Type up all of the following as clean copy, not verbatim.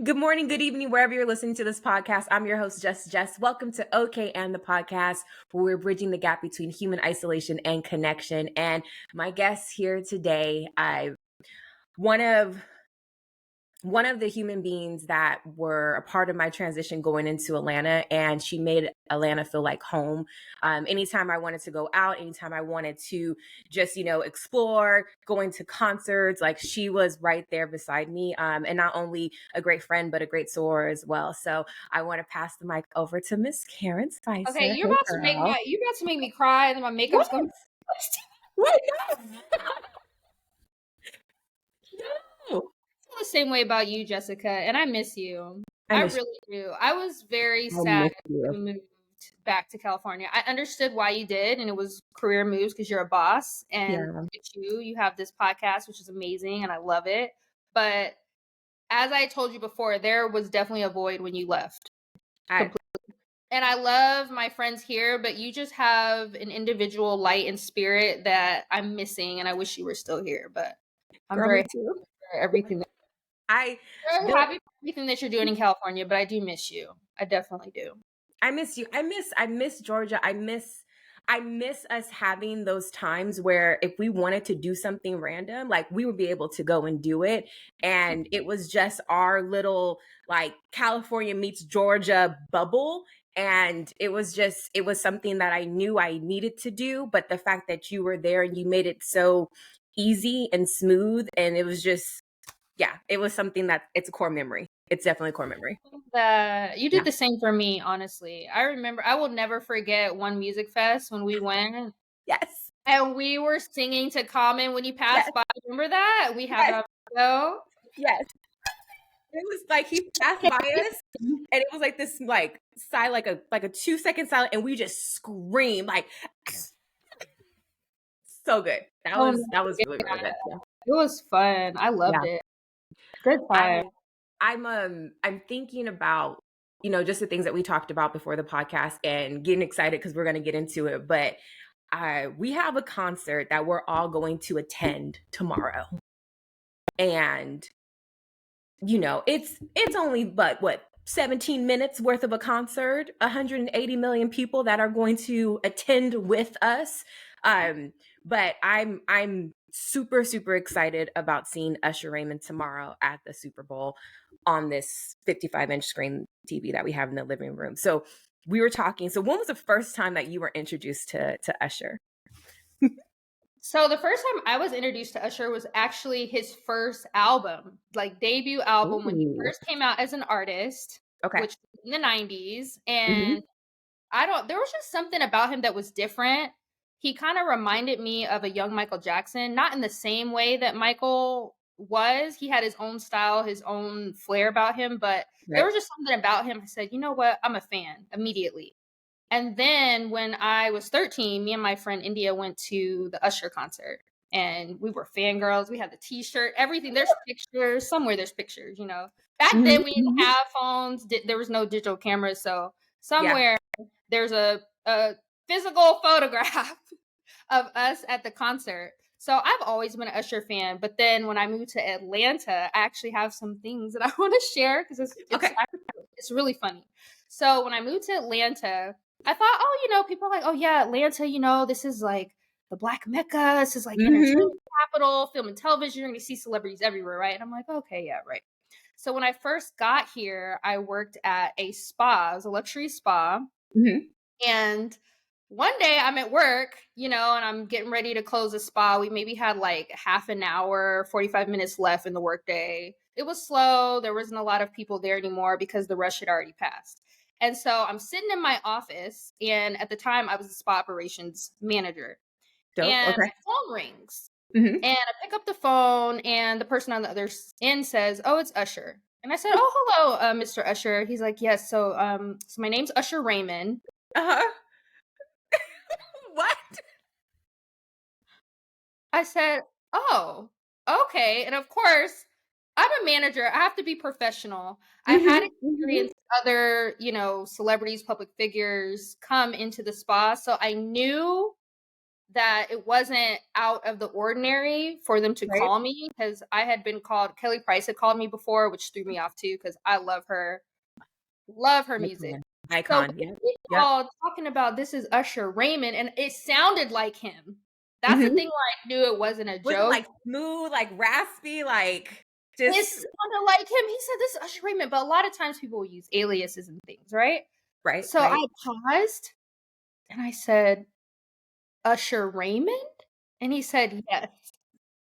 Good morning, good evening, wherever you're listening to this podcast. I'm your host, Jess. Welcome to OK and the podcast, where we're bridging the gap between human isolation and connection. And my guest here today, one of one of the human beings that were a part of my transition going into Atlanta, and she made Atlanta feel like home. Anytime I wanted to go out, anytime I wanted to just, explore, going to concerts, like she was right there beside me. And not only a great friend, but a great soror as well. So I want to pass the mic over to Miss Karen Okay, Spicer. you're Hey, about to make girl. me cry, and then my makeup's What? going. What? No. I feel the same way about you, Jessica, and I miss you. I I miss really do. I was very you. I sad miss you. when you moved back to California. I understood why you did, and it was career moves because you're a boss, and Yeah. look at you. You have this podcast, which is amazing, and I love it. But as I told you before, there was definitely a void when you left. I And I love my friends here, but you just have an individual light and spirit that I'm missing, and I wish you were still here. But I'm Girl, very me happy too. for everything. I Very the happy for everything that you're doing in California, but I do miss you. I definitely do. I miss you. I miss Georgia. I miss us having those times where if we wanted to do something random, like we would be able to go and do it. And it was just our little like California meets Georgia bubble. And it was something that I knew I needed to do. But the fact that you were there and you made it so easy and smooth, and it was just, yeah, it was something that it's a core memory. It's definitely a core memory. That you did Yeah. the same for me, honestly. I remember I will never forget one music fest when we went Yes. and we were singing to Common when you Yes. passed by. Remember that? We have it Yes. on video. Yes. It was like he passed by us and it was like this like silent, like a 2 second silent, and we just scream like so good. That Oh, was no, that was yeah, really, really good. Yeah. it was fun. I loved Yeah. it. Good I time. I'm thinking about, just the things that we talked about before the podcast and getting excited because we're gonna get into it. But we have a concert that we're all going to attend tomorrow. And it's only but what 17 minutes worth of a concert, 180 million people that are going to attend with us. um but I'm super super excited about seeing Usher Raymond tomorrow at the Super Bowl on this 55-inch screen TV that we have in the living room. So we were talking, so when was the first time that you were introduced to Usher? So the first time I was introduced to Usher was actually his first album, like debut album when he Ooh, first came out as an artist, okay. which was in the 90s. Hmm. And there was just something about him that was different. He kind of reminded me of a young Michael Jackson, not in the same way that Michael was. He had his own style, his own flair about him, but there Right. was just something about him. I said, you know what? I'm a fan immediately. And then when I was 13, me and my friend India went to the Usher concert, and we were fangirls. We had the t-shirt, everything. There's pictures. Somewhere there's pictures, you know. Back then Hmm. we didn't Hmm. have phones. There was no digital cameras. So Yeah. somewhere there's a physical photograph of us at the concert. So I've always been an Usher fan, but then when I moved to Atlanta, I actually have some things that I want to share because Okay. it's really funny. So when I moved to Atlanta, I thought, oh, people are like, oh yeah, Atlanta, this is like the Black Mecca. This is like Hmm. entertainment capital, film and television. You're going to see celebrities everywhere, right? And I'm like, okay, yeah, right. So when I first got here, I worked at a spa. It was a luxury spa. Hmm. And one day I'm at work, and I'm getting ready to close the spa. We maybe had like half an hour, 45 minutes left in the workday. It was slow. There wasn't a lot of people there anymore because the rush had already passed. And so I'm sitting in my office, and at the time I was a spa operations manager, Dope. and Okay. my phone rings. Hmm. And I pick up the phone, and the person on the other end says, "Oh, it's Usher." And I said, "Oh, hello, Mr. Usher." He's like, "Yes, so my name's Usher Raymond." Uh-huh. What? I said, "Oh, okay." And of course, I'm a manager. I have to be professional. I had Mhm, mhm. experienced other, celebrities, public figures come into the spa. So I knew that it wasn't out of the ordinary for them to Right? call me, because I had been called Kelly Price had called me before, which threw me off too because I love her music. Icon. So Icon. when Yep. he Yep. called talking about this is Usher Raymond, and it sounded like him. That's the Mhm. thing where I knew it wasn't a Was it joke. like smooth, like raspy, like It just sounded like him. He said this is Usher Raymond, but a lot of times people will use aliases and things, right? right, So right. I paused and I said, Usher Raymond? And he said, yes.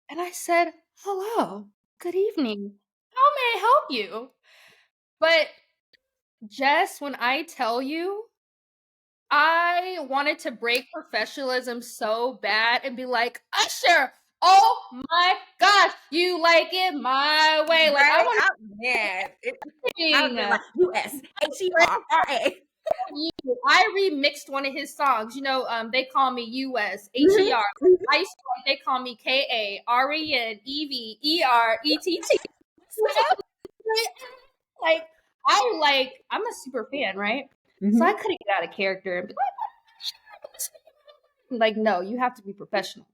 And I said, hello, good evening. How may I help you? But Jess, when I tell you, I wanted to break professionalism so bad and be like, Usher, oh my gosh, you like it my way. Like, I Right? want Man, to I would have sing. been like USHERRA. I remixed one of his songs. They call me US Mhm, HER. mhm. I used to like they call me KARENEVERETT. Like I'm a super fan, right? So I Mhm. couldn't get out of character and be like, no, you have to be professional.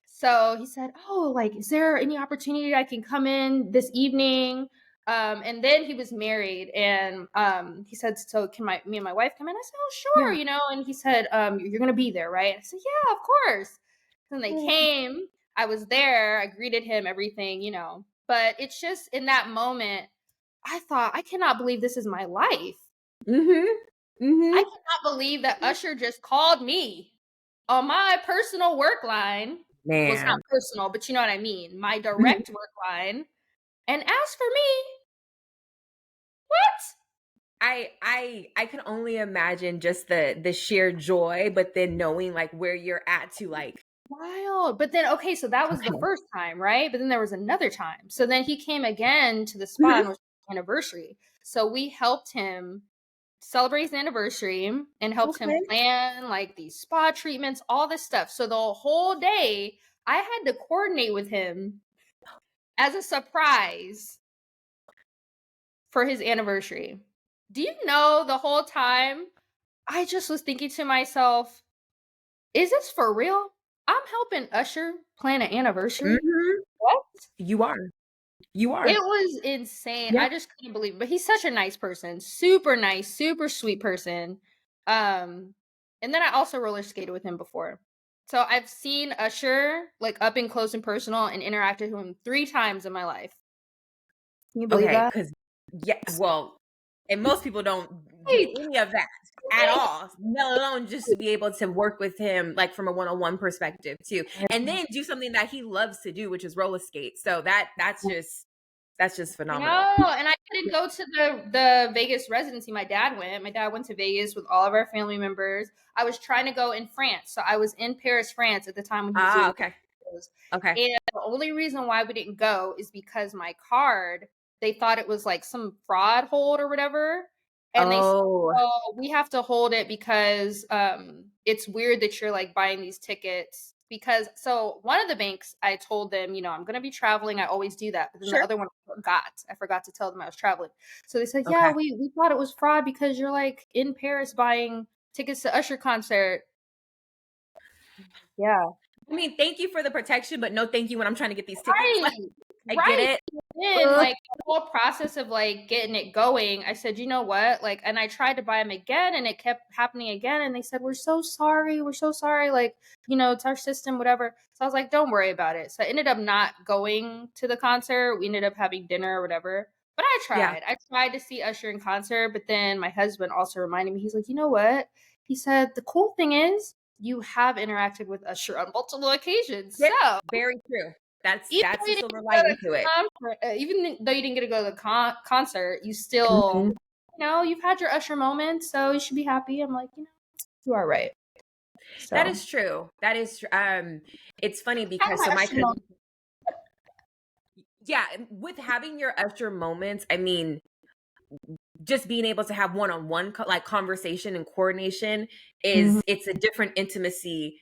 So he said, "Oh, like, is there any opportunity I can come in this evening?" And then he was married, and he said, "So can me and my wife come in?" I said, "Oh, sure," Yeah. And he said, "You're gonna be there, right?" I said, "Yeah, of course." And they came. I was there. I greeted him, everything. But it's just in that moment, I thought, I cannot believe this is my life. Mhm. I Mhm. cannot believe that Usher just called me on my personal work line. Well, it's not Man. personal, but you know what I mean. My Mhm. direct work line, and asked for me. What? I can only imagine just the sheer joy, but then knowing like where you're at to like Wild. But then, okay, so that was the okay. first time, right? But then there was another time. So then he came again to the spa, and Mhm. it was his anniversary. So we helped him celebrate his anniversary and helped him Okay. plan like these spa treatments, all this stuff. So the whole day, I had to coordinate with him as a surprise for his anniversary. Do you know the whole time I just was thinking to myself, is this for real? I'm helping Usher plan an anniversary? Mhm. What? You are. You It are. was insane. Yeah. I just couldn't believe it. But he's such a nice person. Super nice, super sweet person. Um, and then I also roller skated with him before. So I've seen Usher like up and close and personal and interacted with him 3 times in my life. Can you believe Okay, that? because yeah, well, and most people don't do Right. any of that at all, let alone just to be able to work with him like from a one-on-one perspective too. And then do something that he loves to do, which is roller skate. So that's just I phenomenal. know, and I couldn't go to the Vegas residency. My dad went. My dad went to Vegas with all of our family members. I was trying to go in France, so I was in Paris, France, at the time when he was Ah, doing okay. those. Okay. And the only reason why we didn't go is because my card, they thought it was like some fraud hold or whatever, and they said, Oh, "Oh, we have to hold it because it's weird that you're like buying these tickets." Because so one of the banks, I told them, I'm going to be traveling. I always do that, but then the sure. other one I forgot to tell them I was traveling. So they said, "Yeah, Okay. we thought it was fraud because you're like in Paris buying tickets to Usher concert." Yeah. I mean, thank you for the protection, but no thank you when I'm trying to get these tickets. Right. Like, I get Right. it. Then Ugh. like the whole process of like getting it going, I said, "You know what?" Like, and I tried to buy them again and it kept happening again, and they said, "We're so sorry. We're so sorry. Like, it's our system, whatever." So I was like, "Don't worry about it." So I ended up not going to the concert. We ended up having dinner or whatever. But I Yeah. tried. I tried to see Usher in concert, but then my husband also reminded me. He's like, "You know what?" He said, "The cool thing is you have interacted with Usher on multiple occasions. Yep. So Very true. That's even that's though the you didn't silver go to lining to it. even though you didn't get to go to the concert, you still, Mhm. you've had your Usher moment, so you should be happy. I'm like, you are right. That So is true. That is it's funny have because my so my Usher cousin, moment. yeah, with having your Usher moments, I mean, just being able to have one-on-one like conversation and coordination Mhm. is it's a different intimacy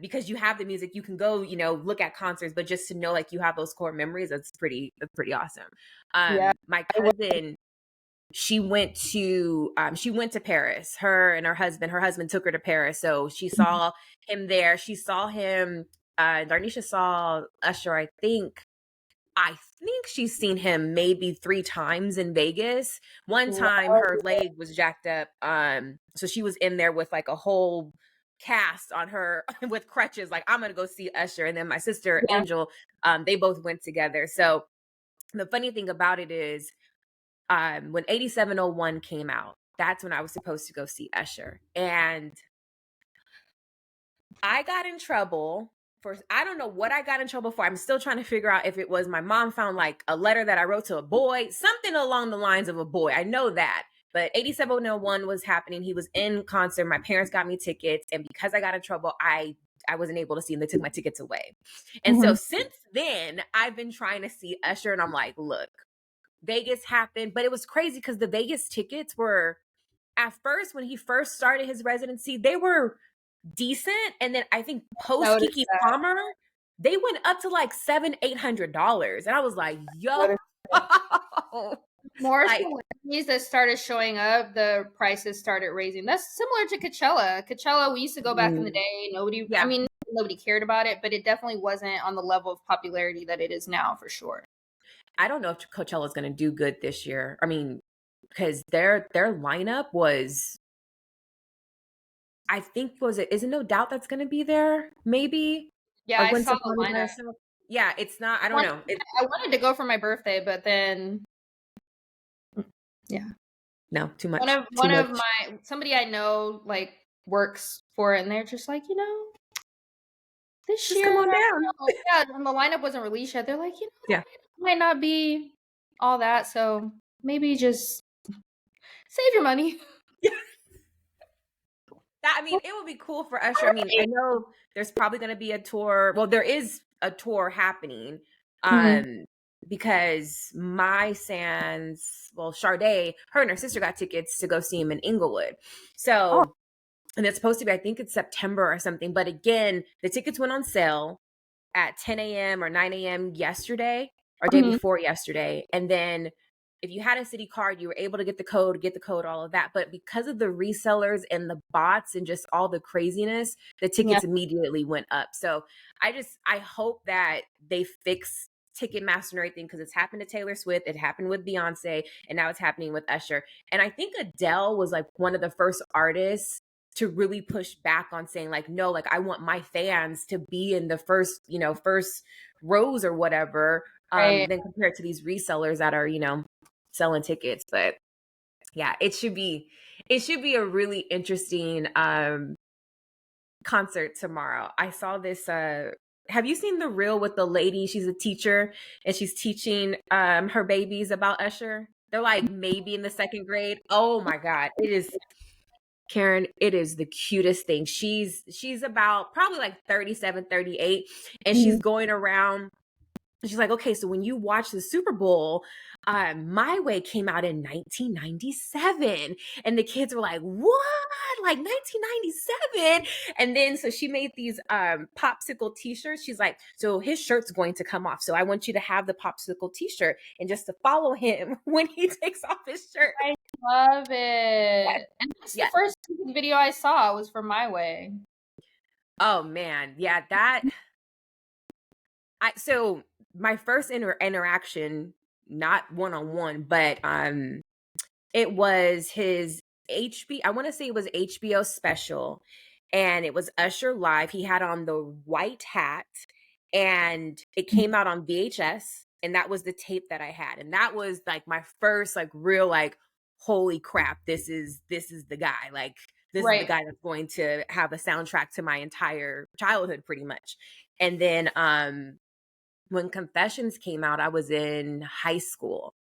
because you have the music, you can go, look at concerts, but just to know like you have those core memories, that's pretty awesome. Yeah, My I would. cousin she went to Paris. Her and her husband took her to Paris. So she saw him there. She saw him. Darnisha saw Usher, I think she's seen him maybe 3 times in Vegas. One time Wow. her leg was jacked up. So she was in there with like a whole cast on her with crutches, like, I'm gonna go see Usher. And then my sister Yeah. Angel, they both went together. So the funny thing about it is, when 8701 came out, that's when I was supposed to go see Usher. And I got in trouble for, I don't know what I got in trouble for. I'm still trying to figure out if it was my mom found like a letter that I wrote to a boy, something along the lines of a boy. I know that. But 8701 was happening. He was in concert. My parents got me tickets. And because I got in trouble, I wasn't able to see him. They took my tickets away. And so Mhm. since then, I've been trying to see Usher. And I'm like, look, Vegas happened. But it was crazy because the Vegas tickets were, at first, when he first started his residency, they were decent. And then I think post Notice Kiki that. Palmer, they went up to like $700-800. And I was like, yo, Notice that. More like, celebrities that started showing up, the prices started raising. That's similar to Coachella. Coachella, we used to go back in the day. I yeah, mean, nobody cared about it, but it definitely wasn't on the level of popularity that it is now, for sure. I don't know if Coachella is going to do good this year. I mean, because their lineup was, I think, was it, is it No Doubt that's going to be there? Maybe Yeah, a I Gwen saw the Stefani by lineup. herself. Yeah, it's not. I don't know. I wanted to go for my birthday, but then yeah, No, too one much, of too one of much. my somebody I know like works for it, and they're just like, this Just year, come I on down. don't know. Yeah, and the lineup wasn't released yet. They're like, Yeah. it might not be all that, so maybe just save your money. That, I mean, it would be cool for Usher. I mean, I know there's probably going to be a tour. Well, there is a tour happening, Mhm. um, because my Sans, well, Sade, her and her sister got tickets to go see him in Inglewood. Oh. So, and it's supposed to be, I think it's September or something. But again, the tickets went on sale at 10 a.m. or 9 a.m. yesterday or day Mhm. before yesterday. And then if you had a city card, you were able to get the code, all of that. But because of the resellers and the bots and just all the craziness, the Yeah, tickets immediately went up. So I hope that they fix Ticketmaster and everything, because it's happened to Taylor Swift, it happened with Beyonce, and now it's happening with Usher. And I think Adele was like one of the first artists to really push back on saying like, no, like, I want my fans to be in the first, first rows or whatever, right. than compared to these resellers that are, selling tickets. But yeah, it should be a really interesting concert tomorrow. I saw this have you seen the reel with the lady? She's a teacher and she's teaching her babies about Usher. They're like maybe in the second grade. Oh my God. It is, Karen, it is the cutest thing. She's about probably like 37, 38, and she's Mhm. going around. She's like, okay, so when you watch the Super Bowl, My Way came out in 1997. And the kids were like, what? Like 1997? And then so she made these popsicle t-shirts. She's like, so his shirt's going to come off. So I want you to have the popsicle t-shirt and just to follow him when he takes off his shirt. I love Yes. it. And that's the Yes. first video I saw was for My Way. Oh man. Yeah, that so my first interaction, not one on one, but it was his I want to say it was HBO special, and it was Usher live. He had on the white hat, and it came out on VHS, and that was the tape that I had, and that was like my first like real like, holy crap, this is the guy. Like, this is the Right. guy that's going to have a soundtrack to my entire childhood, pretty much. And then when Confessions came out, I was in high school.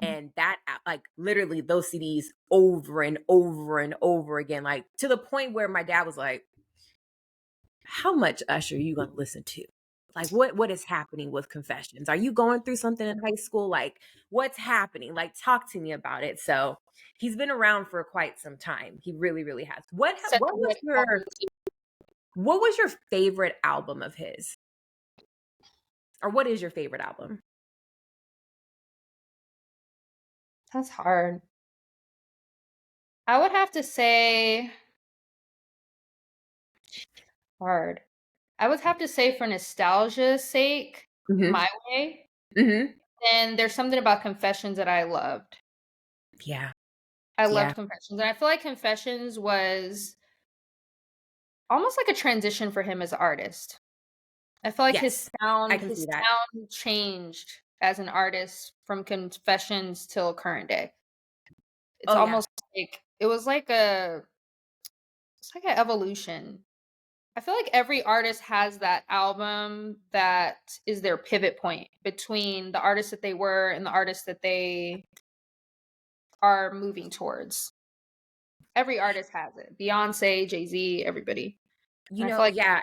And that, like, literally those CDs over and over and over again, like to the point where my dad was like, how much Usher are you going to listen to? Like, what is happening with Confessions? Are you going through something in high school? Like, what's happening? Like, talk to me about it. So he's been around for quite some time. He really, really has. Such a good album. What was your favorite album of his? Or what is your favorite album? That's hard. I would have to say hard. I would have to say for nostalgia's sake, Hmm. My Way. Hmm. And there's something about Confessions that I loved. Yeah. I Yeah. loved Confessions, and I feel like Confessions was almost like a transition for him as an artist. I feel like Yes, I can see his that. sound changed as an artist from Confessions till current day. It's Oh yeah. almost like it was like a it's like an evolution. I feel like every artist has that album that is their pivot point between the artist that they were and the artist that they are moving towards. Every artist has it. Beyonce, Jay-Z, everybody. And I feel like Yeah.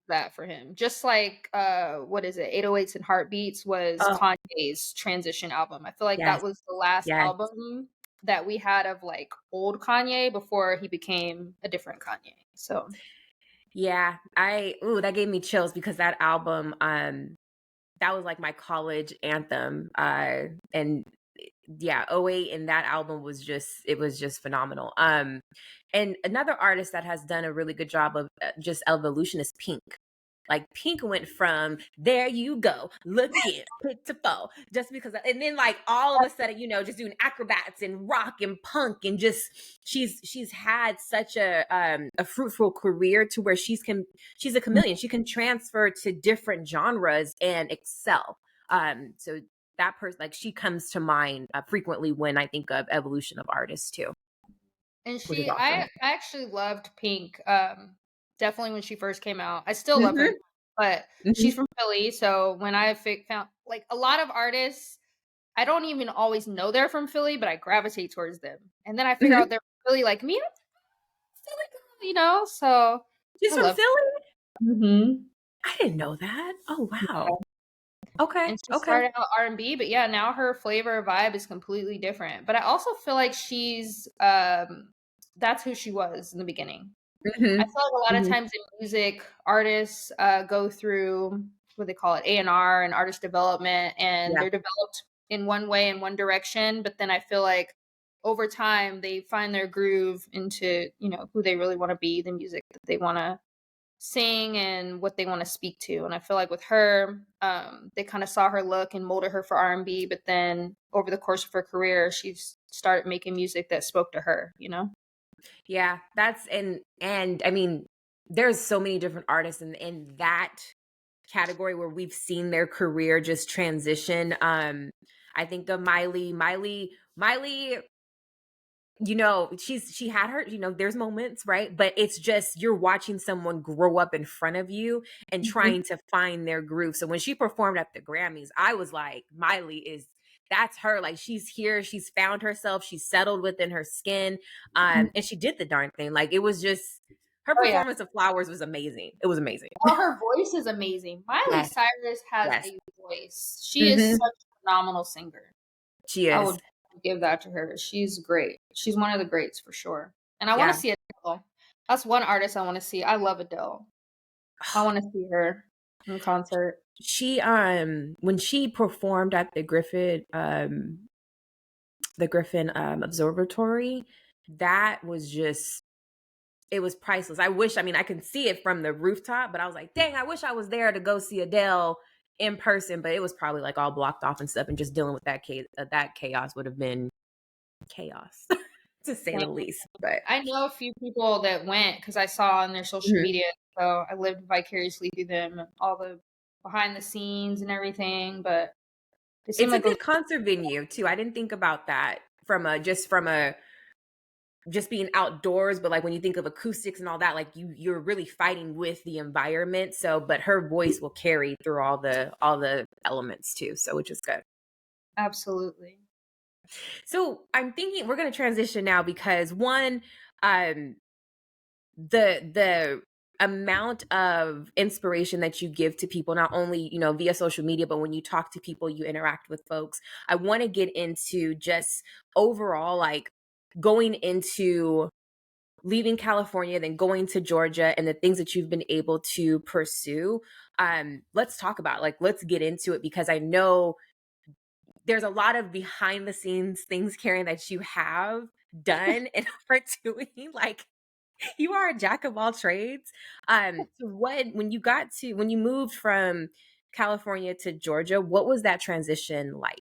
that for him. Just like what is it? 808s and Heartbeats was Oh Kanye's transition album. I feel like yes, that was the last yes. album that we had of like old Kanye before he became a different Kanye. So Yeah. That gave me chills because that album, that was like my college anthem. And yeah, '08 and that album was just phenomenal. And another artist that has done a really good job of just evolution is Pink. Like Pink went from there you go, looking pitiful, just because, and then like all of a sudden, just doing acrobats and rock and punk and just she's had such a fruitful career to where she's a chameleon. She can transfer to different genres and excel. So that person, like she comes to mind frequently when I think of evolution of artists too, and which is she awesome. I actually loved Pink definitely when she first came out. I still love her, Hmm. but she's Hmm. from Philly, so when I found like a lot of artists I don't even always know they're from Philly, but I gravitate towards them. And then I figure out Hmm. they're really like me, I'm Philly girl, you know? So She's I from love Philly. Mhm. I didn't know that. Oh wow. Yeah. Okay. And she Okay. started out R&B, but yeah, now her flavor vibe is completely different. But I also feel like she's that's who she was in the beginning. I Hmm. feel like a lot of Hmm. times in music, artists go through what they call it A&R and artist development, and Yeah. they're developed in one way in one direction. But then I feel like over time they find their groove into who they really want to be, the music that they want to sing, and what they want to speak to. And I feel like with her, they kind of saw her look and molded her for R&B. But then over the course of her career, she's started making music that spoke to her. You know. Yeah. That's and I mean, there's so many different artists in that category where we've seen their career just transition. I think of Miley, she had her, there's moments, right? But it's just you're watching someone grow up in front of you and trying to find their groove. So when she performed at the Grammys, I was like, that's her. Like she's here, she's found herself, she's settled within her skin. And she did the darn thing. Like it was just her Oh yeah. performance of Flowers was amazing. It was amazing. Oh, her voice is amazing. Miley Yes, Cyrus has yes. a voice. She is Hmm. such a phenomenal singer. She I is. would give that to her. She's great. She's one of the greats for sure. And I want to Yeah. see Adele. That's one artist I want to see. I love Adele. I want to see her in concert. She when she performed at the Griffin Observatory, that was just it was priceless. I mean I can see it from the rooftop, but I was like, dang, I wish I was there to go see Adele in person, but it was probably like all blocked off and stuff, and just dealing with that chaos would have been chaos to say Same. the least. But I know a few people that went because I saw on their social mhm. media. So I lived vicariously through them, all the behind the scenes and everything. But it seemed It's a like it was good concert venue too. I didn't think about that from a just being outdoors, but like when you think of acoustics and all that, like you're really fighting with the environment. So but her voice will carry through all the elements too, so which is good. absolutely. So I'm thinking we're going to transition now because one, um the amount of inspiration that you give to people, not only via social media, but when you talk to people, you interact with folks. I want to get into just overall, like going into leaving California, then going to Georgia, and the things that you've been able to pursue. Let's talk about, like, let's get into it because I know there's a lot of behind the scenes things, Karen, that you have done and are doing. Like, you are a jack of all trades. When you moved from California to Georgia, what was that transition like?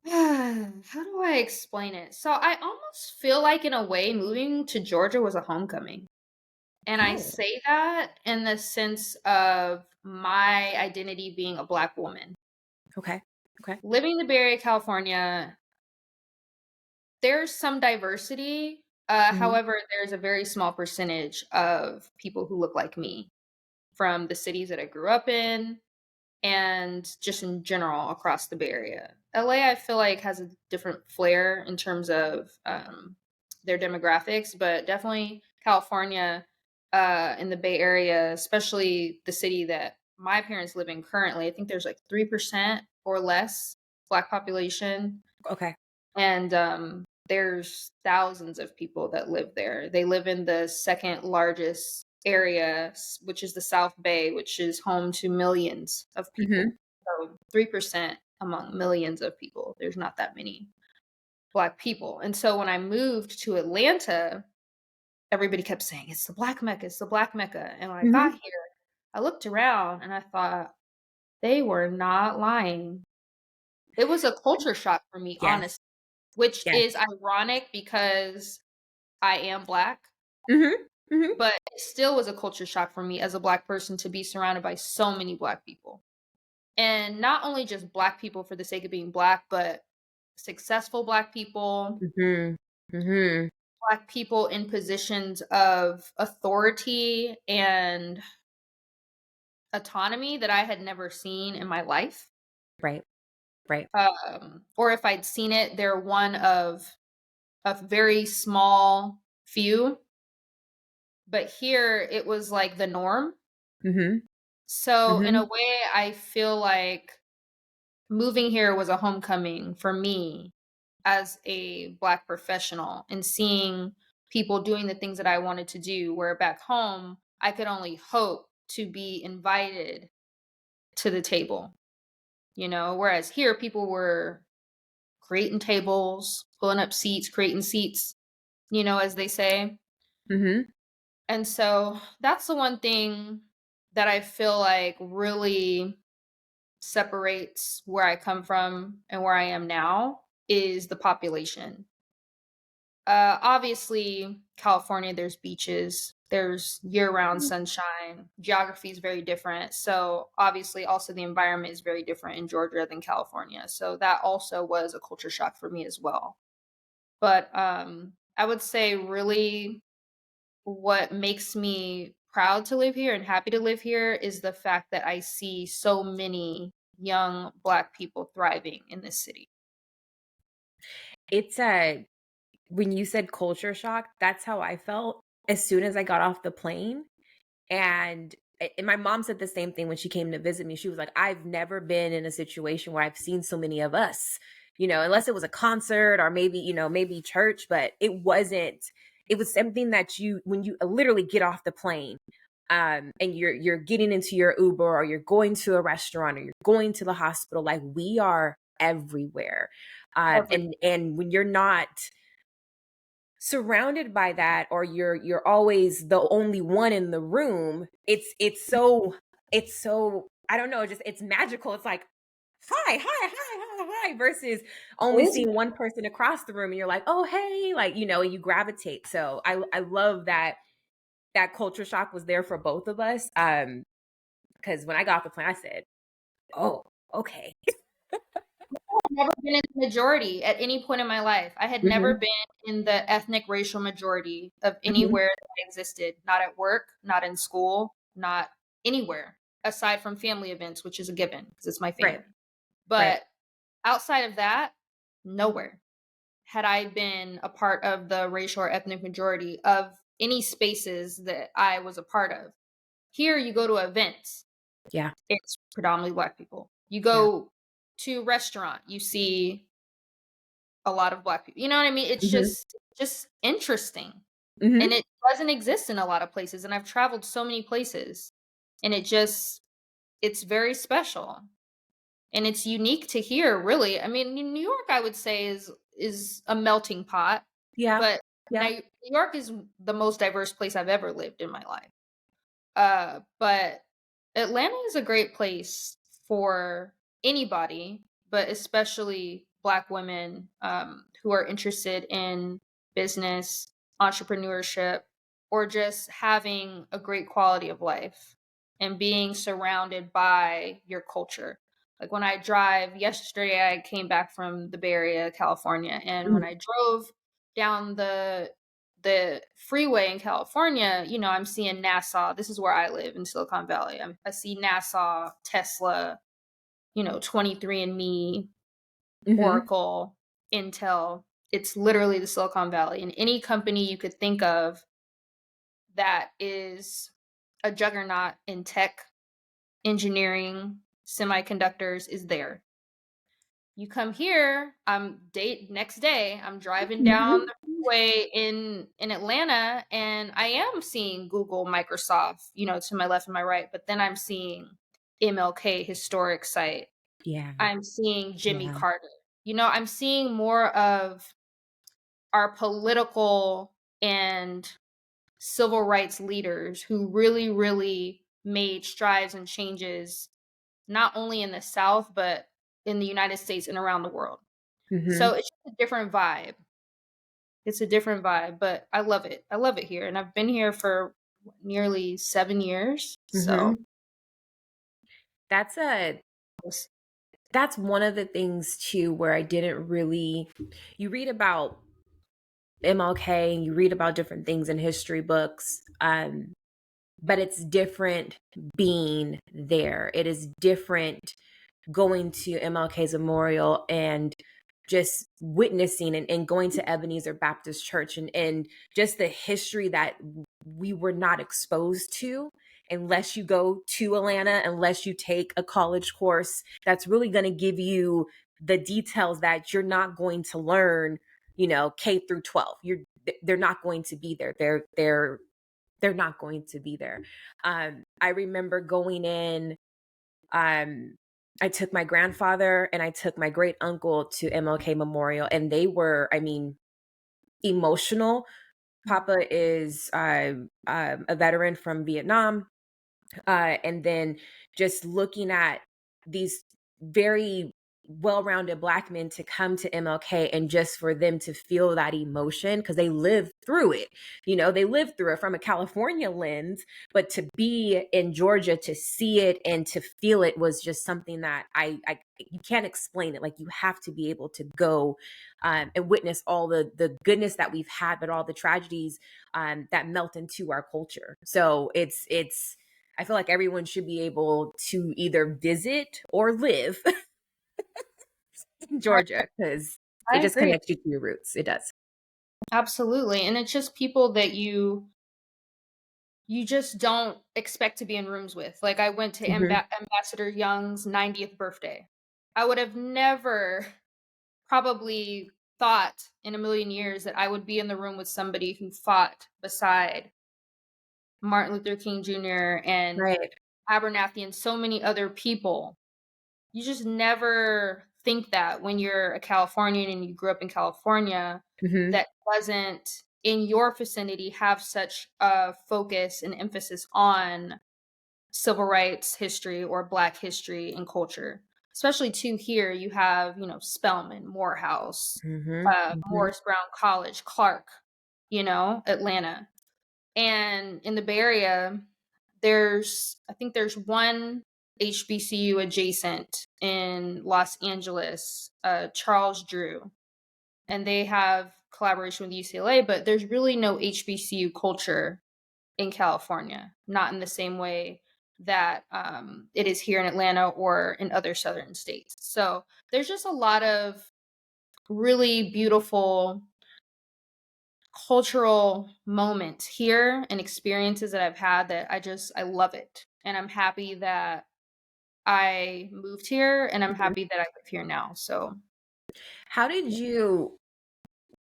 How do I explain it? So I almost feel like in a way moving to Georgia was a homecoming. And I Oh, say that in the sense of my identity being a Black woman. okay. Okay. Living in the Bay Area, California, there's some diversity. Mhm. However, there's a very small percentage of people who look like me from the cities that I grew up in and just in general across the Bay Area. LA, I feel like, has a different flair in terms of their demographics, but definitely California in the Bay Area, especially the city that my parents live in currently, I think there's like 3% or less Black population. Okay. And there's thousands of people that live there. They live in the second largest area, which is the South Bay, which is home to millions of people. Mhm. So 3% among millions of people. There's not that many Black people. And so when I moved to Atlanta, everybody kept saying, it's the Black Mecca, it's the Black Mecca. And when I got Mhm. here, I looked around and I thought, they were not lying. It was a culture shock for me, Yes. honestly, which Yes. is ironic because I am Black, Mhm. Mhm. but it still was a culture shock for me as a Black person to be surrounded by so many Black people. And not only just Black people for the sake of being Black, but successful Black people, Mhm. Mhm. Black people in positions of authority and autonomy that I had never seen in my life. Right. Right. Or if I'd seen it, they're one of a very small few. But here it was like the norm. Mhm. So in a Mhm. way, I feel like moving here was a homecoming for me as a Black professional and seeing people doing the things that I wanted to do, where back home, I could only hope to be invited to the table, whereas here people were creating tables, pulling up seats, creating seats, as they say. Mhm. And so that's the one thing that I feel like really separates where I come from and where I am now is the population. Obviously, California, there's beaches, there's year round sunshine, geography is very different. So, obviously, also the environment is very different in Georgia than California. So, that also was a culture shock for me as well. But I would say, really, what makes me proud to live here and happy to live here is the fact that I see so many young Black people thriving in this city. It's a When you said culture shock, that's how I felt as soon as I got off the plane. And my mom said the same thing when she came to visit me. She was like, "I've never been in a situation where I've seen so many of us, unless it was a concert or maybe church, but it was something that when you literally get off the plane, and you're getting into your Uber or you're going to a restaurant or you're going to the hospital, like we are everywhere. Every And when you're not surrounded by that, or you're always the only one in the room, it's so I don't know, just it's magical. It's like, hi, hi, hi, hi, hi, versus only is seeing one person across the room and you're like, oh hey, like, and you gravitate. So I love that culture shock was there for both of us. Because when I got off the plane, I said, oh, okay. never been in the majority at any point in my life. I had never Hmm. been in the ethnic racial majority of Hmm. anywhere that existed, not at work, not in school, not anywhere aside from family events, which is a given because it's my Right. family. Right. But outside of that, nowhere had I been a part of the racial or ethnic majority of any spaces that I was a part of. Here, you go to events, Yeah. it's predominantly Black people. You Yeah. go to a restaurant, you see a lot of Black people. You know what I mean? It's Hmm. just interesting. And Hmm. it doesn't exist in a lot of places. And I've traveled so many places and it's very special. and it's unique to here, really. I mean, New York, I would say, is a melting pot, Yeah. but Yeah. New York is the most diverse place I've ever lived in my life. But Atlanta is a great place for anybody, but especially Black women who are interested in business, entrepreneurship, or just having a great quality of life and being surrounded by your culture. Like when I drive, yesterday I came back from the Bay Area, California, and when Mhm. I drove down the freeway in California, I'm seeing NASA. This is where I live in Silicon Valley. I see NASA, Tesla, 23andMe, Mhm. Oracle, Intel. It's literally the Silicon Valley. And any company you could think of that is a juggernaut in tech, engineering, semiconductors is there. You come here, next day, I'm driving down Mhm. the freeway in Atlanta, and I am seeing Google, Microsoft, to my left and my right, but then I'm seeing MLK historic site. Yeah. I'm seeing Jimmy Yeah. Carter. I'm seeing more of our political and civil rights leaders who really, really made strides and changes not only in the South, but in the United States and around the world. So Mhm. it's just a different vibe. It's a different vibe, but I love it. I love it here, and I've been here for nearly 7 years. So Mhm. That's a it's- that's one of the things too where I didn't really you read about MLK and you read about different things in history books, but it's different being there. It is different going to MLK's memorial and just witnessing and going to Ebenezer Baptist Church and just the history that we were not exposed to unless you go to Atlanta, unless you take a college course that's really going to give you the details that you're not going to learn, K through 12. They're not going to be there. They're not going to be there. I remember going in. Um, I took my grandfather and I took my great uncle to MLK Memorial, and they were, I mean, emotional. Papa is a veteran from Vietnam, and then just looking at these very well-rounded Black men to come to MLK and just for them to feel that emotion because they lived through it. They lived through it from a California lens, but to be in Georgia to see it and to feel it was just something that I you can't explain it. Like you have to be able to go and witness all the goodness that we've had, but all the tragedies that melt into our culture. So it's I feel like everyone should be able to either visit or live in I Georgia because it I just agree. connects you to your roots. It does. Absolutely. And it's just people that you just don't expect to be in rooms with. Like I went to Hmm. Ambassador Young's 90th birthday. I would have never probably thought in a million years that I would be in the room with somebody who fought beside Martin Luther King Jr. and Right. Abernathy and so many other people. You just never think that when you're a Californian and you grew up in California Hmm. that doesn't in your vicinity have such a focus and emphasis on civil rights history or Black history and culture. Especially too here, you have Spelman, Morehouse, Hmm. Hmm. Morris Brown College, Clark, Atlanta, and in the Bay Area, I think there's one HBCU adjacent in Los Angeles, Charles Drew, and they have collaboration with UCLA, but there's really no HBCU culture in California, not in the same way that it is here in Atlanta or in other southern states. So there's just a lot of really beautiful cultural moments here and experiences that I've had that I love it. And I'm happy that I moved here and I'm happy that I live here now. So How did you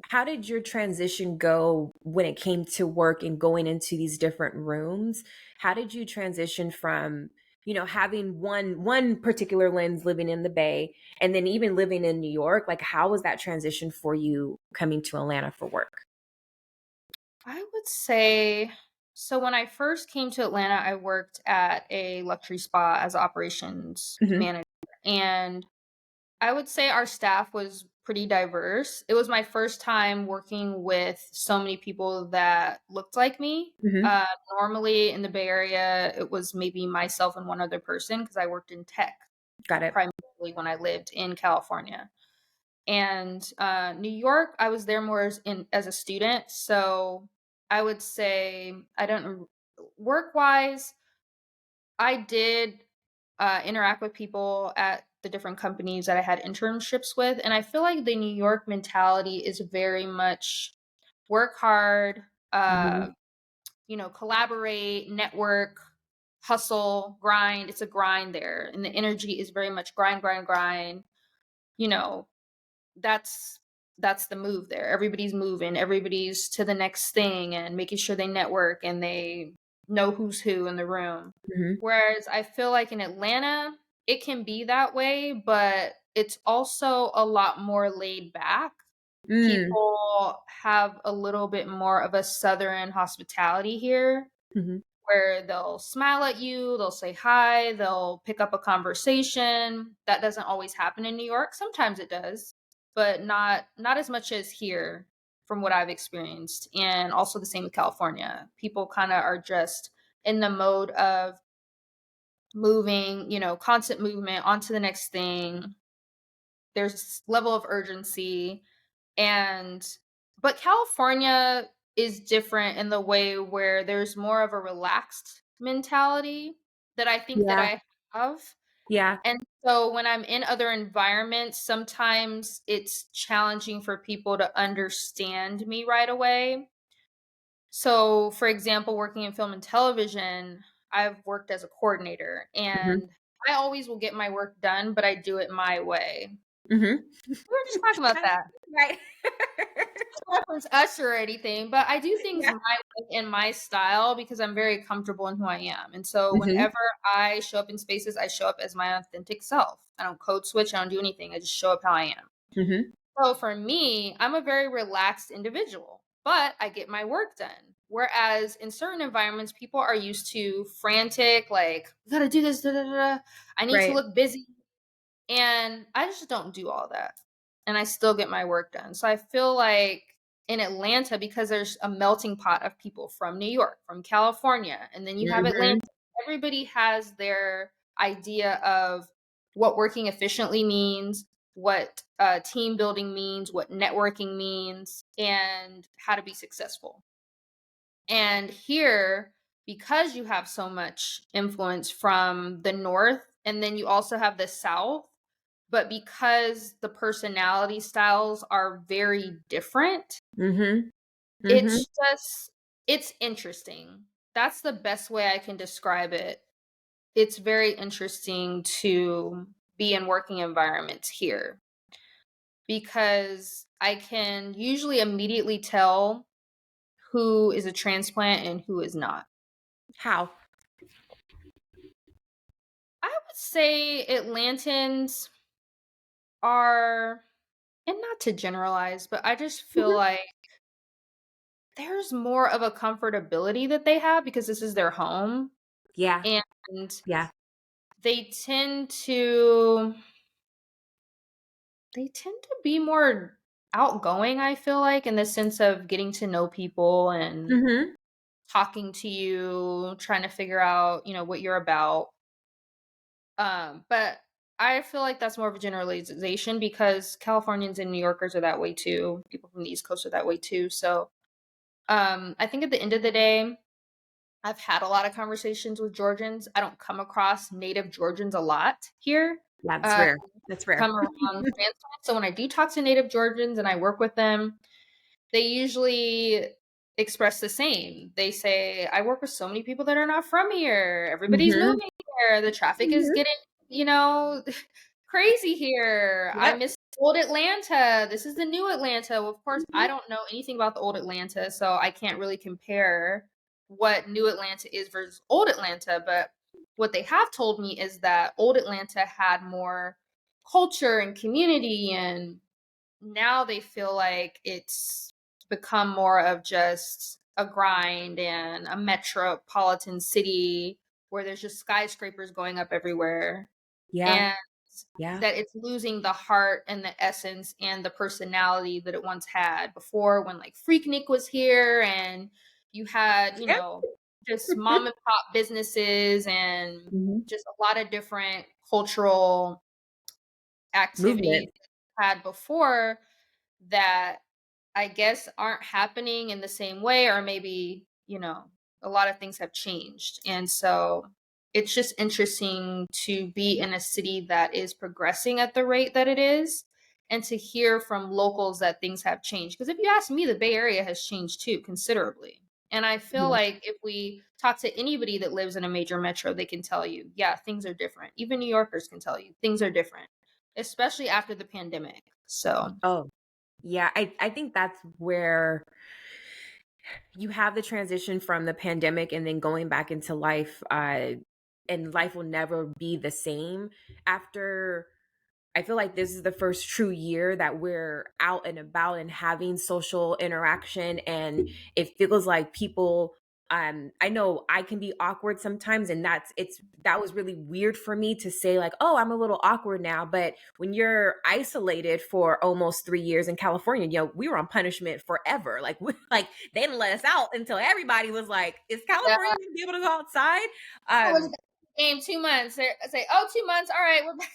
how did your transition go when it came to work and going into these different rooms? How did you transition from, having one particular lens living in the Bay and then even living in New York, like how was that transition for you coming to Atlanta for work? I would say so when I first came to Atlanta, I worked at a luxury spa as operations Mhm. manager. And I would say our staff was pretty diverse. It was my first time working with so many people that looked like me. Mhm. Normally in the Bay Area, it was maybe myself and one other person because I worked in tech Got it. primarily when I lived in California. And New York, I was there more as a student. So I would say I don't work wise. I did interact with people at the different companies that I had internships with, and I feel like the New York mentality is very much work hard, uh, Mhm. collaborate, network, hustle, grind. It's a grind there, and the energy is very much grind, grind, grind. You know, that's that's the move there. Everybody's moving, everybody's to the next thing and making sure they network and they know who's who in the room. Mhm. Whereas I feel like in Atlanta, it can be that way, but it's also a lot more laid back. Mm. People have a little bit more of a southern hospitality here Mhm. where they'll smile at you, they'll say hi, they'll pick up a conversation. That doesn't always happen in New York. Sometimes it does, but not as much as here from what I've experienced. And also the same with California. People kind of are just in the mode of moving, constant movement on to the next thing. There's this level of urgency and but California is different in the way where there's more of a relaxed mentality that I think that Yeah. I have. Yeah. And so when I'm in other environments, sometimes it's challenging for people to understand me right away. So, for example, working in film and television, I've worked as a coordinator Mhm. and I always will get my work done, but I do it my way. Mhm. We were just talking about that. Right. Reference us or anything, but I do things Yeah. my way and my style because I'm very comfortable in who I am. And so Mhm. whenever I show up in spaces, I show up as my authentic self. I don't code switch, I don't do anything. I just show up how I am. Mhm. So for me, I'm a very relaxed individual, but I get my work done. Whereas in certain environments, people are used to frantic, like, we gotta do this, da, da, da, da. I need to Right. look busy. And I just don't do all that. And I still get my work done. So I feel like in Atlanta, because there's a melting pot of people from New York, from California, and then you have Atlanta, Mhm. everybody has their idea of what working efficiently means, what team building means, what networking means, and how to be successful. And here, because you have so much influence from the North, and then you also have the South, but because the personality styles are very different, Mhm. Mhm. it's just it's interesting. That's the best way I can describe it. It's very interesting to be in working environments here because I can usually immediately tell who is a transplant and who is not. How? I would say Atlantans are, and not to generalize, but I just feel Mhm. like there's more of a comfortability that they have because this is their home, Yeah. and Yeah. they tend to they tend to be more outgoing, I feel like, in the sense of getting to know people and Mhm. talking to you, trying to figure out, what you're about. But I feel like that's more of a generalization because Californians and New Yorkers are that way too. People from the East Coast are that way too. So, I think at the end of the day, I've had a lot of conversations with Georgians. I don't come across native Georgians a lot here. Yeah, that's Uh, rare. That's rare. come around transplants. So when I do talk to native Georgians and I work with them, they usually express the same. They say, I work with so many people that are not from here. Everybody's Mhm. moving here. The traffic is Mhm. getting, you know, crazy here. I Yep. miss old Atlanta. This is the new Atlanta. Well, of course, I Mhm. don't know anything about the old Atlanta, so I can't really compare what new Atlanta is versus old Atlanta. But what they have told me is that old Atlanta had more culture and community, and now they feel like it's become more of just a grind and a metropolitan city where there's just skyscrapers going up everywhere, Yeah. and Yeah. that it's losing the heart and the essence and the personality that it once had before, when like Freaknik was here and you had, Yeah. just mom and pop businesses and Mhm. just a lot of different cultural activities Movement. had before that I guess aren't happening in the same way, or maybe, a lot of things have changed. And so it's just interesting to be in a city that is progressing at the rate that it is, and to hear from locals that things have changed. Because if you ask me, the Bay Area has changed too, considerably. And I feel Mhm. like if we talk to anybody that lives in a major metro, they can tell you, yeah, things are different. Even New Yorkers can tell you things are different, especially after the pandemic. So, Oh, yeah. I think that's where you have the transition from the pandemic and then going back into life, and life will never be the same after. I feel like this is the first true year that we're out and about and having social interaction, and it feels like people, I know I can be awkward sometimes, and that was really weird for me to say, like, oh, I'm a little awkward now. But when you're isolated for almost 3 years in California, we were on punishment forever. Like, like they didn't let us out until everybody was like, is yeah. California gonna be able to go outside? I was um game 2 months. I say, oh, 2 months. All right, we're back.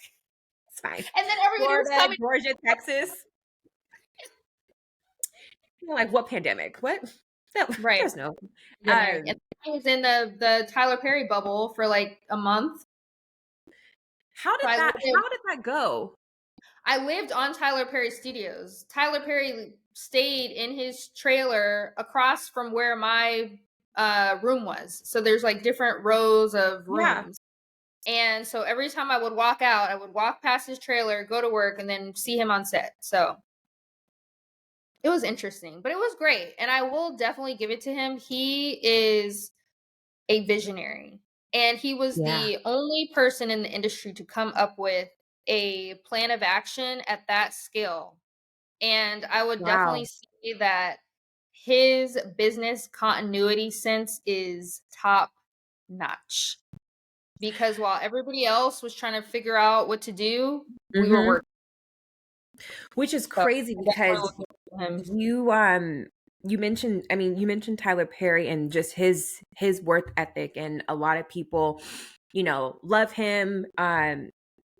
it's fine. And then everybody was Florida, coming. Georgia, Texas. You're like, what pandemic? What? No, Right. there's no. Pandemic. Um, And I was in the Tyler Perry bubble for like a month. So how did that go? I lived on Tyler Perry Studios. Tyler Perry stayed in his trailer across from where my room was. So there's like different rows of Yeah. rooms. And so every time I would walk out, I would walk past his trailer, go to work, and then see him on set. So it was interesting, but it was great. And I will definitely give it to him. He is a visionary. And he was Yeah. the only person in the industry to come up with a plan of action at that scale. And I would definitely Wow. say that his business continuity sense is top notch. Because while everybody else was trying to figure out what to do, we were Hmm. working. Which is So crazy I definitely because would give it to him. you mentioned Tyler Perry and just his work ethic, and a lot of people, love him.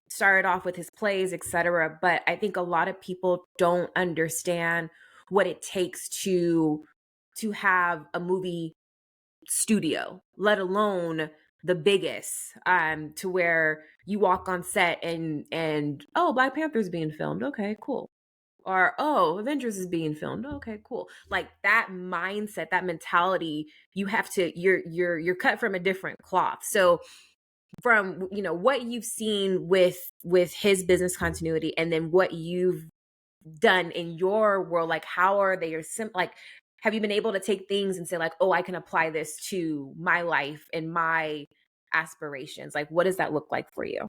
Started off with his plays, etc. But I think a lot of people don't understand what it takes to have a movie studio, let alone the biggest, to where you walk on set and oh, Black Panther's being filmed. Okay, cool. Or oh, Avengers is being filmed. Okay, cool. Like that mindset, that mentality, you have to you're cut from a different cloth. So from what you've seen with his business continuity, and then what you've done in your world, like how are they like have you been able to take things and say, like, oh, I can apply this to my life and my aspirations? Like, what does that look like for you?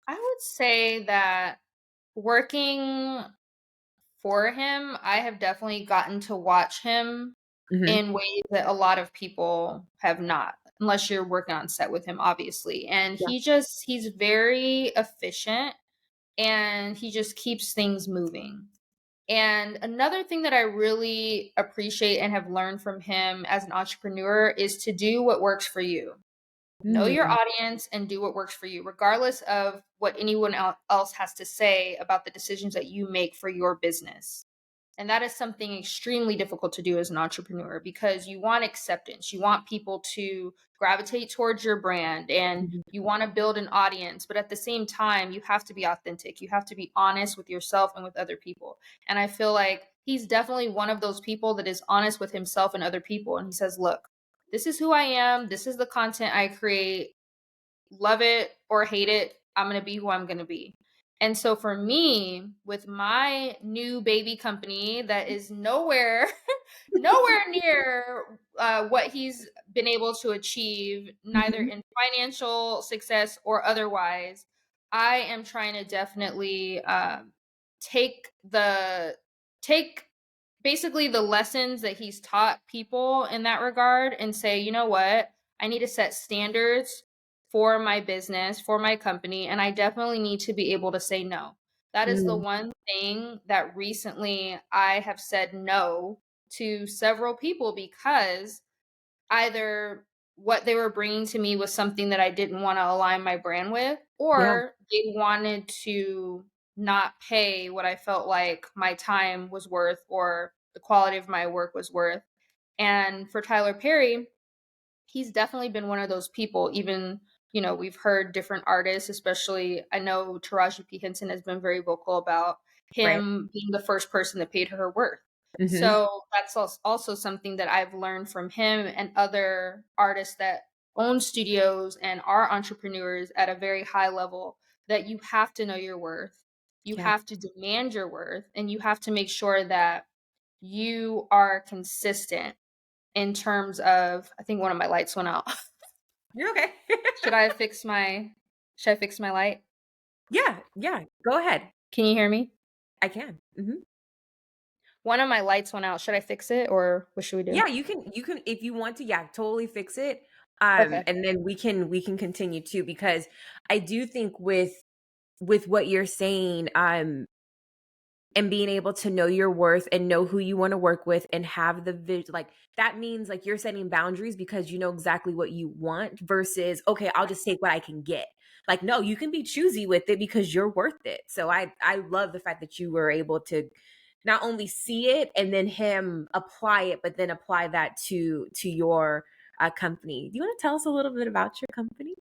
I would say that working for him, I have definitely gotten to watch him Hmm. in ways that a lot of people have not, unless you're working on set with him, obviously. And Yeah. he's very efficient, and he just keeps things moving. And another thing that I really appreciate and have learned from him as an entrepreneur is to do what works for you. Know your Mm. audience and do what works for you, regardless of what anyone else has to say about the decisions that you make for your business. And that is something extremely difficult to do as an entrepreneur, because you want acceptance. You want people to gravitate towards your brand, and Mhm. you want to build an audience. But at the same time, you have to be authentic. You have to be honest with yourself and with other people. And I feel like he's definitely one of those people that is honest with himself and other people. And he says, look, this is who I am. This is the content I create. Love it or hate it. I'm going to be who I'm going to be. And so for me, with my new baby company that is nowhere, nowhere near what he's been able to achieve, neither Mhm. in financial success or otherwise, I am trying to definitely take the take basically the lessons that he's taught people in that regard and say, you know what, I need to set standards for my business, for my company, and I definitely need to be able to say no. That is the Mm. one thing that recently I have said no to several people because either what they were bringing to me was something that I didn't want to align my brand with, Yeah. or they wanted to not pay what I felt like my time was worth or the quality of my work was worth. And for Tyler Perry, he's definitely been one of those people. Even, we've heard different artists, especially I know Taraji P. Henson has been very vocal about Right. him being the first person that paid her worth. Mhm. So that's also something that I've learned from him and other artists that own studios and are entrepreneurs at a very high level, that you have to know your worth. You Yeah. have to demand your worth, and you have to make sure that you are consistent in terms of, I think one of my lights went out. You're okay. Should I fix my should I fix my light? Yeah, yeah, go ahead. Can you hear me? I can. Mhm. One of my lights went out. Should I fix it or what should we do? Yeah, you can if you want to, yeah, totally fix it. Okay. And then we can continue too because I do think with what you're saying, and being able to know your worth and know who you want to work with and have the like that means like you're setting boundaries because you know exactly what you want versus okay, I'll just take what I can get. Like no, you can be choosy with it because you're worth it. So I love the fact that you were able to not only see it and then him apply it, but then apply that to your company. Do you want to tell us a little bit about your company?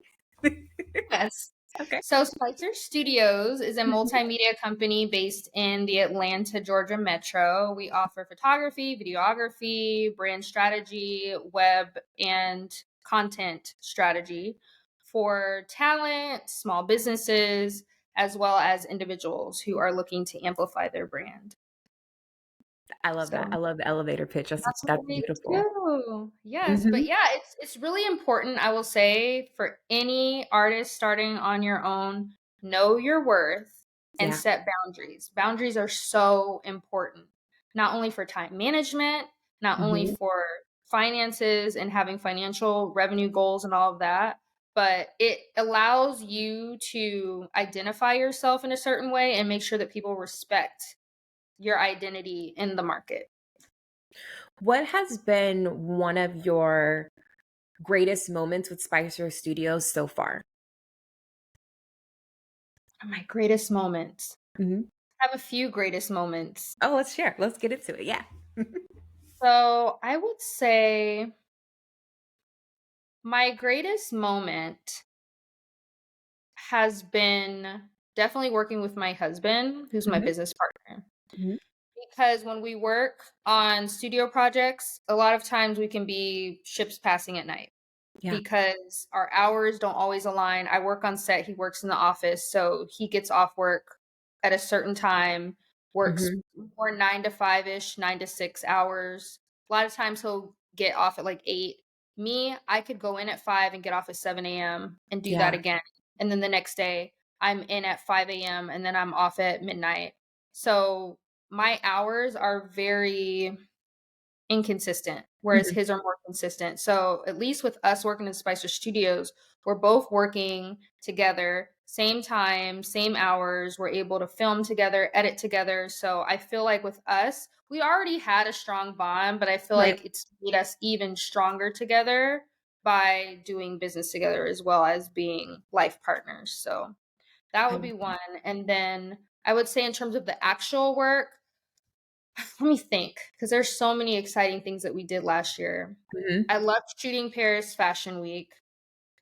Yes. Okay. So Spicer Studios is a Mhm. multimedia company based in the Atlanta, Georgia metro. We offer photography, videography, brand strategy, web, and content strategy for talent, small businesses, as well as individuals who are looking to amplify their brand. I love that. So I love the elevator pitch. that's what That's we beautiful. do. Yes, but Mhm. yeah, it's really important, I will say, for any artist starting on your own, know your worth and Yeah. set boundaries. Boundaries are so important, not only for time management, not only Mhm. for finances and having financial revenue goals and all of that, but it allows you to identify yourself in a certain way and make sure that people respect your identity in the market. What has been one of your greatest moments with Spicer Studios so far? My greatest moments. Mhm. I have a few greatest moments. Oh, let's share. Let's get into it. Yeah. So I would say my greatest moment has been definitely working with my husband, who's my Mhm. business partner. Mhm. Because when we work on studio projects, a lot of times we can be ships passing at night Yeah. because our hours don't always align. I work on set, he works in the office, so he gets off work at a certain time, works Mhm. more 9 to 5 ish, 9 to 6 hours. A lot of times he'll get off at like 8. Me, I could go in at 5 and get off at 7 a.m. and do that Yeah. again. And then the next day, I'm in at 5 a.m. and then I'm off at midnight. So my hours are very inconsistent, whereas Mhm. his are more consistent. So at least with us working in Spicer Studios, we're both working together, same time, same hours. We're able to film together, edit together. So I feel like with us, we already had a strong bond, but I feel Right. like it's made us even stronger together by doing business together as well as being life partners. So that I would love be that. one. And then I would say in terms of the actual work, let me think, because there's so many exciting things that we did last year. Mhm. I loved shooting Paris Fashion Week.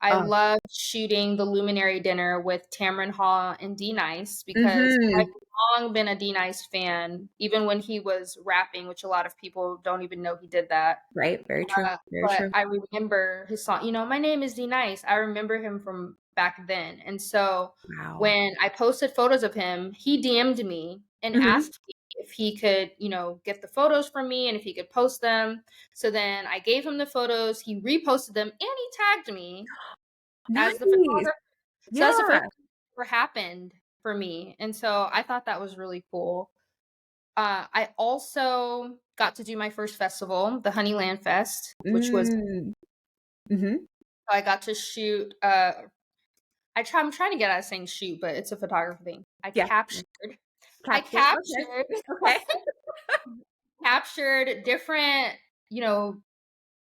I Oh. loved shooting the Luminary dinner with Tamron Hall and D Nice because I've Mhm. long been a D Nice fan, even when he was rapping, which a lot of people don't even know he did that. Right. Very true. Very But true. I remember his song, My Name is D Nice. I remember him from back then. And so Wow. when I posted photos of him, he DM'd me and Mhm. asked me if he could, get the photos from me and if he could post them. So then I gave him the photos, he reposted them, and he tagged me as the Nice. photographer. So that's the first Yeah. time that ever happened for me. And so I thought that was really cool. I also got to do my first festival, the Honeyland Fest, which was Mm. Mhm. I got to shoot. I'm trying to get out of saying shoot, but it's a photography thing. Yeah. I Capture. Okay. captured Okay. captured different, you know,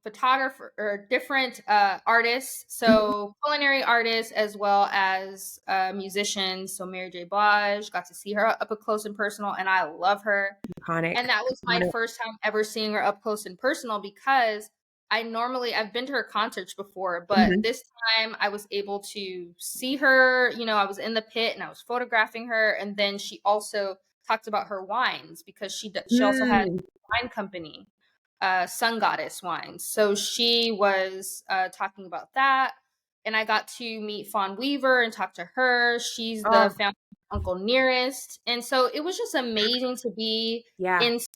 photographer or different artists, Mhm. so culinary artists as well as musicians. So Mary J. Blige, got to see her up close and personal, and I love her. Iconic. And that was my Iconic. first time ever seeing her up close and personal because I've been to her concerts before, but Mhm. this time I was able to see her. I was in the pit and I was photographing her, and then she also talked about her wines because she also had Mm. a wine company, Sun Goddess Wines. So she was talking about that, and I got to meet Fawn Weaver and talk to her. She's the Oh, founder of Uncle Nearest, and so it was just amazing to be yeah. in such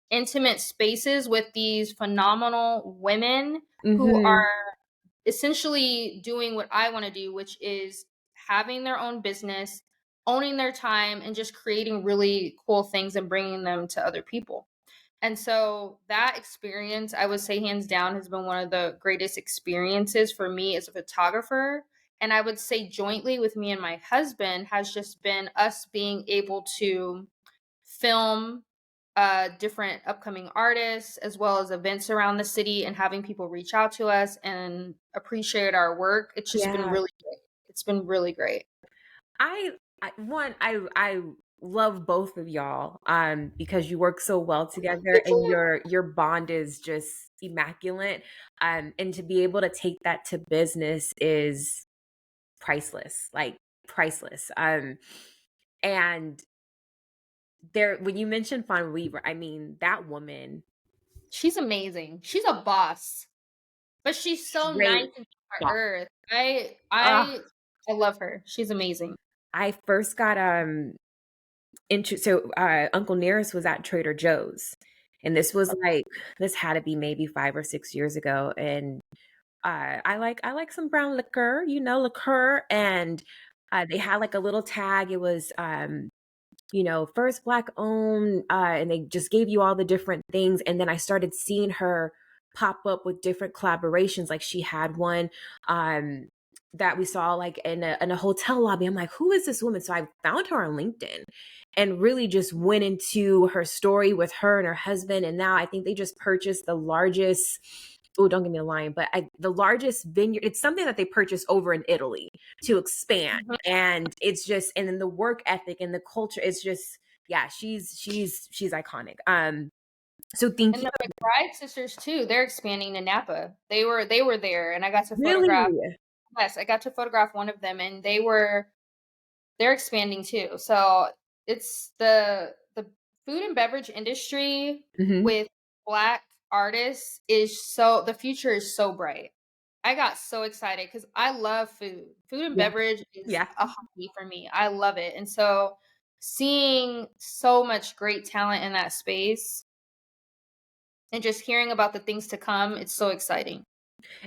intimate spaces with these phenomenal women who Mhm. are essentially doing what I want to do, which is having their own business, owning their time, and just creating really cool things and bringing them to other people. And so that experience, I would say hands down, has been one of the greatest experiences for me as a photographer. And I would say jointly with me and my husband has just been us being able to film different upcoming artists as well as events around the city and having people reach out to us and appreciate our work. It's just been Yeah. really great. It's been really great. I, I love both of y'all because you work so well together Thank and you. your bond is just immaculate. And to be able to take that to business is priceless, like priceless. And there when you mentioned Fawn Weaver, I mean that woman She's amazing. She's a boss. But she's so nice straight and down to boss. earth. Ugh. I love her. She's amazing. I first got Uncle Nearest was at Trader Joe's, and this had to be maybe 5 or 6 years ago, and I like some brown liquor, liqueur, and they had like a little tag. It was first black owned, and they just gave you all the different things. And then I started seeing her pop up with different collaborations. Like she had one um, that we saw like in a hotel lobby. I'm like, who is this woman? So I found her on LinkedIn and really just went into her story with her and her husband. And now I think they just purchased the largest. Oh, don't get me a line, but the largest vineyard. It's something that they purchased over in Italy to expand, Mhm. and it's just, and then the work ethic and the culture, it's just, yeah, she's iconic. So thank And you. the McBride sisters too, they're expanding to Napa. They were there and I got to photograph. Really. Yes, I got to photograph one of them and they're expanding too. So it's the food and beverage industry Hmm. with black artists is so the future is so bright. I got so excited because I love food. Food and Yeah. beverage is Yeah. a hobby for me. I love it. And so seeing so much great talent in that space and just hearing about the things to come, it's so exciting.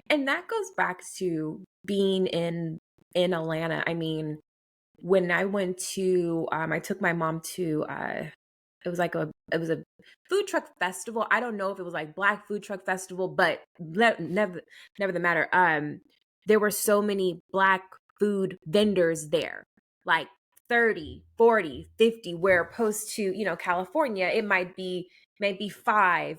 And that goes back to being in Atlanta. I mean, when I went to I took my mom to it was a food truck festival. I don't know if it was like Black Food Truck Festival, but never the matter. There were so many Black food vendors there, like 30, 40, 50, where opposed to, California, it might be maybe five.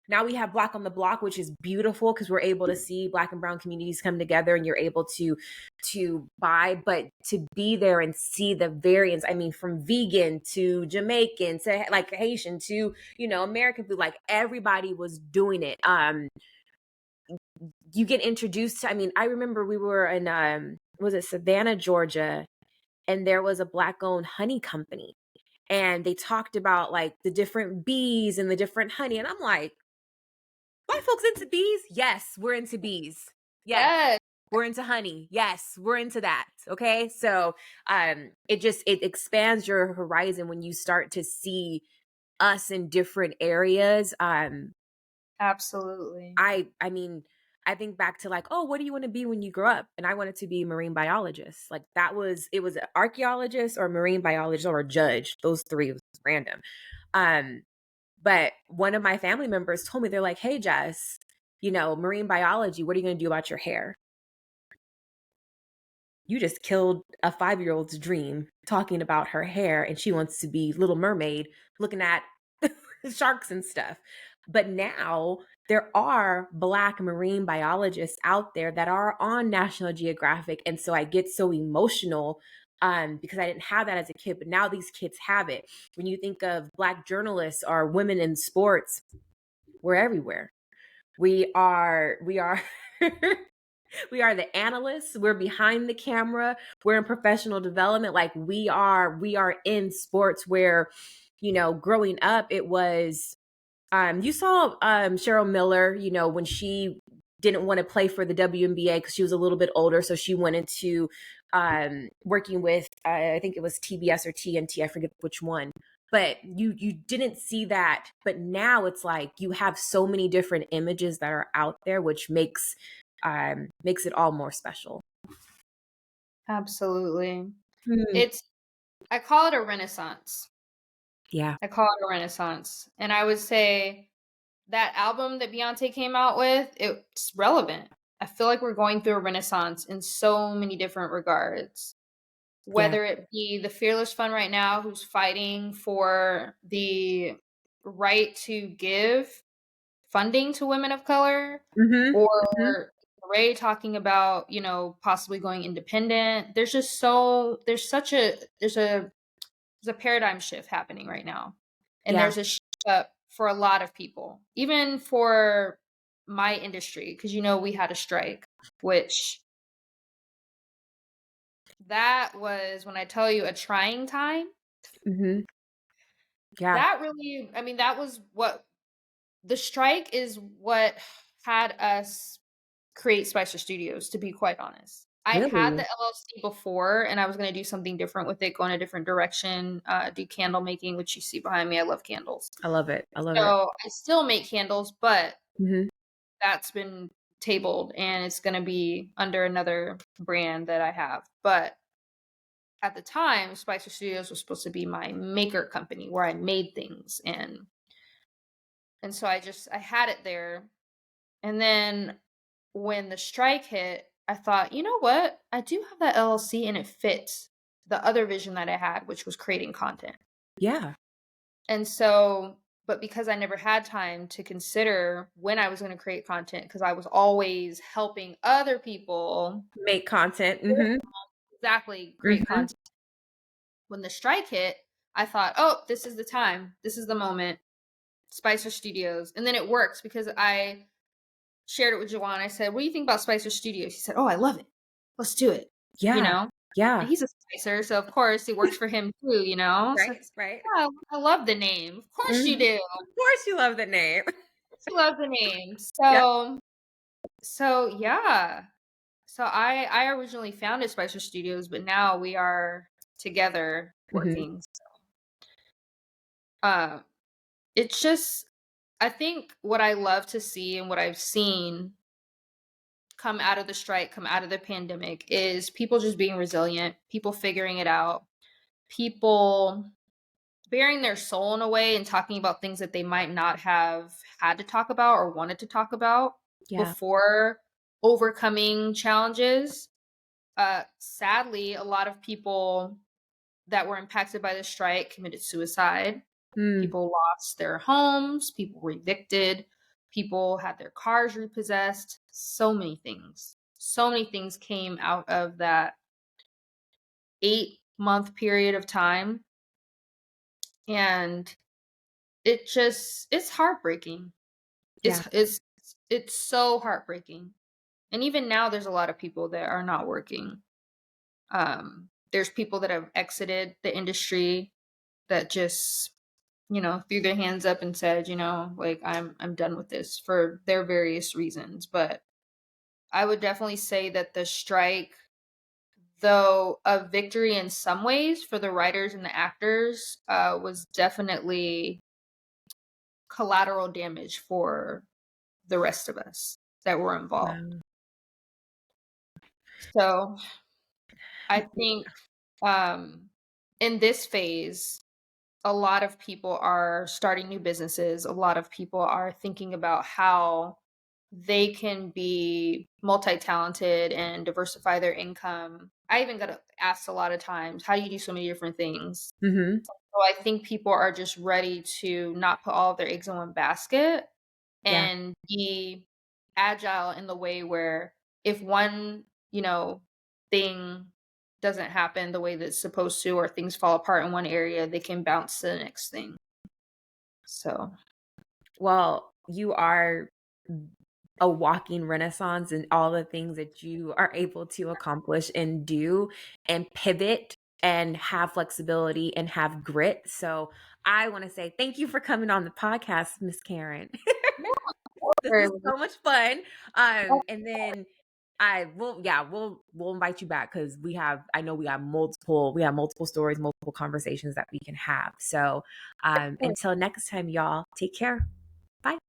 Now we have Black on the Block, which is beautiful because we're able to see Black and brown communities come together and you're able to buy, but to be there and see the variants, I mean, from vegan to Jamaican to like Haitian to, American food, like everybody was doing it. You get introduced to, I mean, I remember we were in, was it Savannah, Georgia, and there was a Black owned honey company. And they talked about like the different bees and the different honey. And I'm like, white folks into bees? Yes, we're into bees. Yes. Yes. We're into honey. Yes, we're into that. Okay. So it expands your horizon when you start to see us in different areas. Absolutely. I mean, I think back to like, oh, what do you want to be when you grow up? And I wanted to be a marine biologist. Like that was it was an archaeologist or marine biologist or a judge. Those three was random. Um, but one of my family members told me, they're like, hey Jess, marine biology, what are you gonna do about your hair? You just killed a 5-year-old's dream talking about her hair, and she wants to be Little Mermaid looking at sharks and stuff. But now there are Black marine biologists out there that are on National Geographic. And so I get so emotional because I didn't have that as a kid, but now these kids have it. When you think of Black journalists or women in sports, we're everywhere. We are we are the analysts, we're behind the camera, we're in professional development. Like we are in sports where, growing up it was you saw Cheryl Miller, when she didn't want to play for the WNBA because she was a little bit older, so she went into working with I think it was TBS or TNT, I forget which one. But you didn't see that, but now it's like you have so many different images that are out there, which makes it all more special. Absolutely. Hmm. It's I call it a renaissance. Yeah. I call it a renaissance. And I would say that album that Beyonce came out with, it's relevant. I feel like we're going through a renaissance in so many different regards. Yeah. Whether it be the Fearless Fund right now, who's fighting for the right to give funding to women of color, Mm-hmm. Mm-hmm. or Ray talking about, possibly going independent. There's a paradigm shift happening right now. And Yeah. there's a shift up for a lot of people, even for my industry, because we had a strike, which that was, when I tell you, a trying time. Mm-hmm. Yeah. That really, I mean, that was what the strike is what had us create Spicer Studios, to be quite honest. I had the Really. LLC before, and I was going to do something different with it, go in a different direction, do candle making, which you see behind me. I love candles. I love it. I love it. So I still make candles, but Mm-hmm. that's been tabled and it's going to be under another brand that I have. But at the time, Spicer Studios was supposed to be my maker company where I made things, and so I had it there. And then when the strike hit, I thought, you know what? I do have that LLC and it fits the other vision that I had, which was creating content. Yeah. And so, but because I never had time to consider when I was going to create content, because I was always helping other people Make content. Mm-hmm. exactly create Mm-hmm. content. When the strike hit, I thought, oh, this is the time. This is the moment. Spicer Studios. And then it works because I shared it with Jawan. I said, what do you think about Spicer Studios? He said, oh, I love it. Let's do it. You Yeah. know? And Yeah. he's a Spicer, so of course it works for him too. So Right. Right. yeah, I love the name. Of course you Mhm. do. Of course you love the name. You love the name. Yeah. So yeah. So I originally founded Spicer Studios, but now we are together Mhm. working. Uh, it's just, I think what I love to see and what I've seen come out of the strike, come out of the pandemic, is people just being resilient, people figuring it out, people bearing their soul in a way and talking about things that they might not have had to talk about or wanted to talk about Yeah. before overcoming challenges. Sadly, a lot of people that were impacted by the strike committed suicide. Mm. People lost their homes, people were evicted, people had their cars repossessed. So many things. So many things came out of that 8-month period of time. And it's heartbreaking. Yeah. It's so heartbreaking. And even now there's a lot of people that are not working. There's people that have exited the industry that just threw their hands up and said, like, I'm done with this for their various reasons. But I would definitely say that the strike, though a victory in some ways for the writers and the actors, was definitely collateral damage for the rest of us that were involved. Wow. So I think um, in this phase, a lot of people are starting new businesses. A lot of people are thinking about how they can be multi-talented and diversify their income. I even got asked a lot of times, how do you do so many different things? Mm-hmm. So I think people are just ready to not put all of their eggs in one basket Yeah. and be agile in the way where if one, thing doesn't happen the way that it's supposed to, or things fall apart in one area, they can bounce to the next thing. So, Well, you are a walking renaissance in all the things that you are able to accomplish and do and pivot and have flexibility and have grit. So I want to say thank you for coming on the podcast, Miss Karen. yeah, This was or- so much fun. And then we'll invite you back because I know we have multiple stories, multiple conversations that we can have. So until next time, y'all, take care. Bye.